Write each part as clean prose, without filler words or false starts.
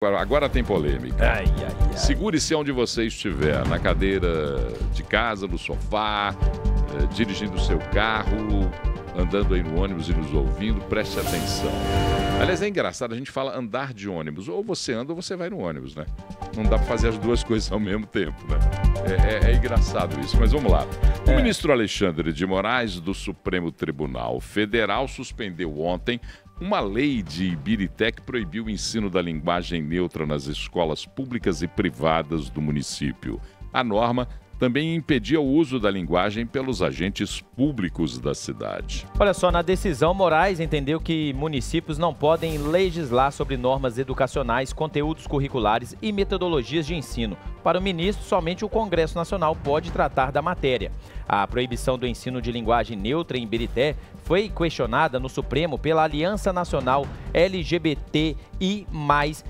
Agora tem polêmica. Ai, ai, ai. Segure-se onde você estiver, na cadeira de casa, no sofá, dirigindo o seu carro, andando aí no ônibus e nos ouvindo, preste atenção. Aliás, é engraçado, a gente fala andar de ônibus. Ou você anda ou você vai no ônibus, né? Não dá para fazer as duas coisas ao mesmo tempo, né? É engraçado isso, mas vamos lá. O ministro Alexandre de Moraes, do Supremo Tribunal Federal, suspendeu ontem uma lei de Ibirité que proibiu o ensino da linguagem neutra nas escolas públicas e privadas do município. A norma também impedia o uso da linguagem pelos agentes públicos da cidade. Olha só, na decisão, Moraes entendeu que municípios não podem legislar sobre normas educacionais, conteúdos curriculares e metodologias de ensino. Para o ministro, somente o Congresso Nacional pode tratar da matéria. A proibição do ensino de linguagem neutra em Ibirité foi questionada no Supremo pela Aliança Nacional LGBTI+,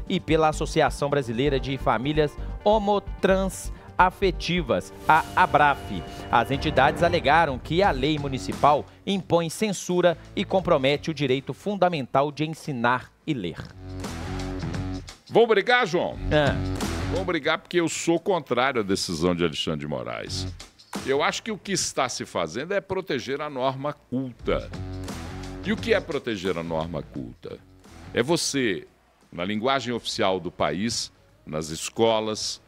e pela Associação Brasileira de Famílias Homotrans Afetivas, a ABRAF. As entidades alegaram que a lei municipal impõe censura e compromete o direito fundamental de ensinar e ler. Vamos brigar, João? Vamos brigar porque eu sou contrário à decisão de Alexandre de Moraes. Eu acho que o que está se fazendo é proteger a norma culta. E o que é proteger a norma culta? É você, na linguagem oficial do país, nas escolas,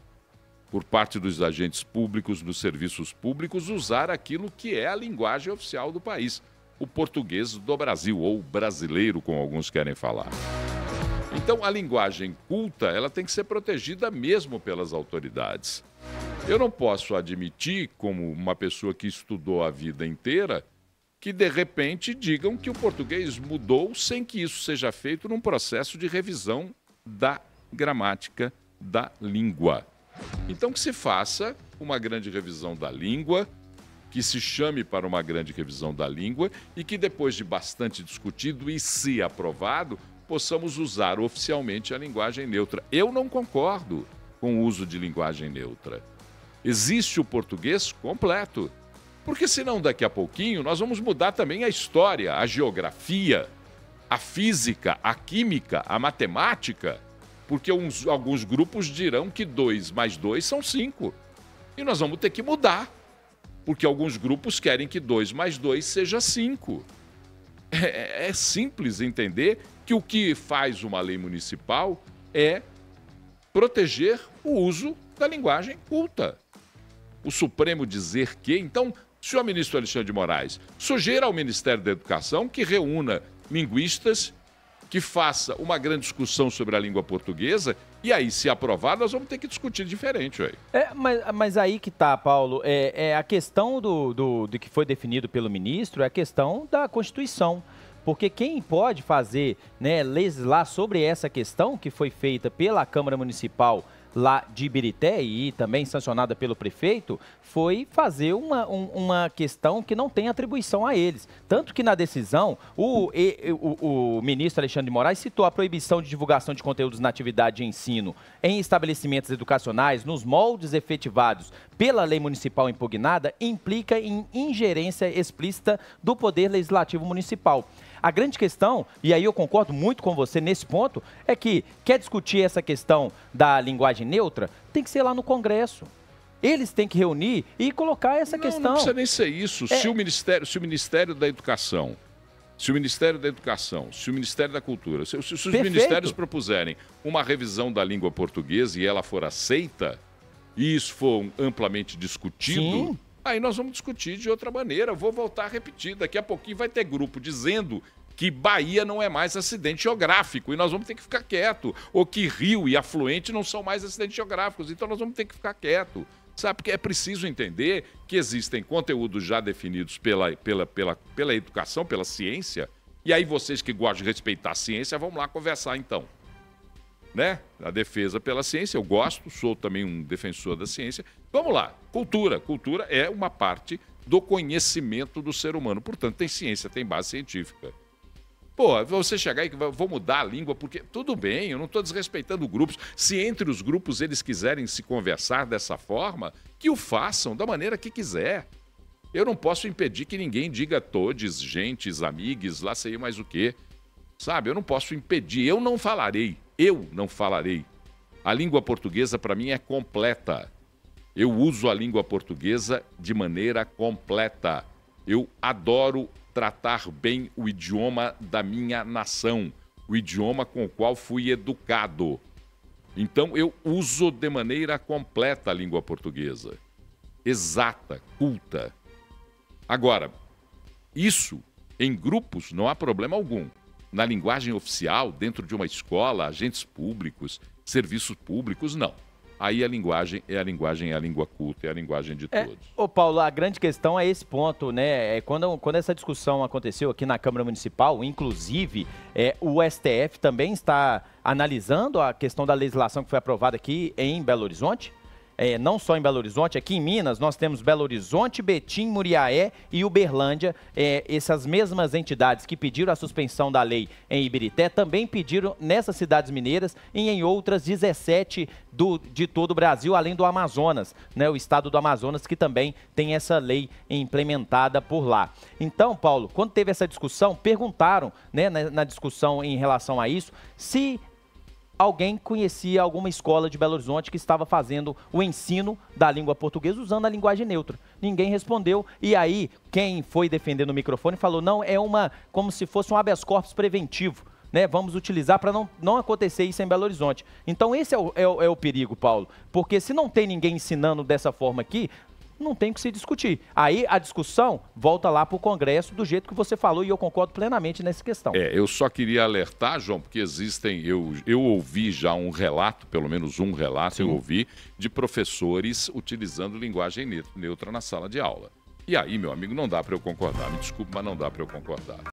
por parte dos agentes públicos, dos serviços públicos, usar aquilo que é a linguagem oficial do país, o português do Brasil, ou brasileiro, como alguns querem falar. Então, a linguagem culta, ela tem que ser protegida mesmo pelas autoridades. Eu não posso admitir, como uma pessoa que estudou a vida inteira, que de repente digam que o português mudou sem que isso seja feito num processo de revisão da gramática da língua. Então que se faça uma grande revisão da língua, que se chame para uma grande revisão da língua e que depois de bastante discutido e se aprovado, possamos usar oficialmente a linguagem neutra. Eu não concordo com o uso de linguagem neutra. Existe o português completo, porque senão daqui a pouquinho nós vamos mudar também a história, a geografia, a física, a química, a matemática, porque alguns grupos dirão que 2 mais 2 são 5. E nós vamos ter que mudar, porque alguns grupos querem que 2 mais 2 seja 5. É simples entender que o que faz uma lei municipal é proteger o uso da linguagem culta. O Supremo dizer que, então, senhor ministro Alexandre de Moraes, sugira ao Ministério da Educação que reúna linguistas, que faça uma grande discussão sobre a língua portuguesa, e aí, se aprovar, nós vamos ter que discutir diferente. Aí. Mas aí que tá, Paulo, a questão do que foi definido pelo ministro é a questão da Constituição. Porque quem pode fazer, né, legislar sobre essa questão que foi feita pela Câmara Municipal lá de Ibirité e também sancionada pelo prefeito, foi fazer uma questão que não tem atribuição a eles. Tanto que na decisão, o ministro Alexandre de Moraes citou a proibição de divulgação de conteúdos na atividade de ensino em estabelecimentos educacionais, nos moldes efetivados pela lei municipal impugnada, implica em ingerência explícita do Poder Legislativo Municipal. A grande questão, e aí eu concordo muito com você nesse ponto, é que quer discutir essa questão da linguagem neutra, tem que ser lá no Congresso. Eles têm que reunir e colocar essa questão. Não precisa nem ser isso. Se o Ministério da Educação, se o Ministério da Cultura, se os ministérios propuserem uma revisão da língua portuguesa e ela for aceita, e isso for amplamente discutido... Sim. Aí nós vamos discutir de outra maneira. Vou voltar a repetir. Daqui a pouquinho vai ter grupo dizendo que Bahia não é mais acidente geográfico e nós vamos ter que ficar quieto. Ou que rio e afluente não são mais acidentes geográficos, então nós vamos ter que ficar quieto. Sabe? Porque é preciso entender que existem conteúdos já definidos pela educação, pela ciência. E aí vocês que gostam de respeitar a ciência, vamos lá conversar então. Né? A defesa pela ciência, eu gosto, sou também um defensor da ciência. Vamos lá, cultura. Cultura é uma parte do conhecimento do ser humano. Portanto, tem ciência, tem base científica. Pô, você chegar e vou mudar a língua, porque tudo bem, eu não estou desrespeitando grupos. Se entre os grupos eles quiserem se conversar dessa forma, que o façam da maneira que quiser. Eu não posso impedir que ninguém diga todes, gentes, amigos, lá sei mais o quê. Sabe, eu não posso impedir, eu não falarei A língua portuguesa, para mim, é completa. Eu uso a língua portuguesa de maneira completa. Eu adoro tratar bem o idioma da minha nação, o idioma com o qual fui educado. Então, eu uso de maneira completa a língua portuguesa. Exata, culta. Agora, isso, em grupos, não há problema algum. Na linguagem oficial, dentro de uma escola, agentes públicos, serviços públicos, não. Aí a linguagem é a língua culta, é a linguagem de todos. Ô Paulo, a grande questão é esse ponto, né? Quando essa discussão aconteceu aqui na Câmara Municipal, inclusive, o STF também está analisando a questão da legislação que foi aprovada aqui em Belo Horizonte. Não só em Belo Horizonte, aqui em Minas nós temos Belo Horizonte, Betim, Muriaé e Uberlândia. Essas mesmas entidades que pediram a suspensão da lei em Ibirité também pediram nessas cidades mineiras e em outras 17 de todo o Brasil, além do Amazonas, né, o estado do Amazonas, que também tem essa lei implementada por lá. Então, Paulo, quando teve essa discussão, perguntaram, né, na discussão em relação a isso, se alguém conhecia alguma escola de Belo Horizonte que estava fazendo o ensino da língua portuguesa usando a linguagem neutra. Ninguém respondeu. E aí, quem foi defender no microfone falou, não, como se fosse um habeas corpus preventivo, né? Vamos utilizar para não acontecer isso em Belo Horizonte. Então esse é o perigo, Paulo. Porque se não tem ninguém ensinando dessa forma aqui, não tem o que se discutir. Aí a discussão volta lá para o Congresso do jeito que você falou e eu concordo plenamente nessa questão. Eu só queria alertar, João, porque existem, eu ouvi já um relato, pelo menos um relato, Sim. Eu ouvi, de professores utilizando linguagem neutra na sala de aula. E aí, meu amigo, não dá para eu concordar. Me desculpe, mas não dá para eu concordar.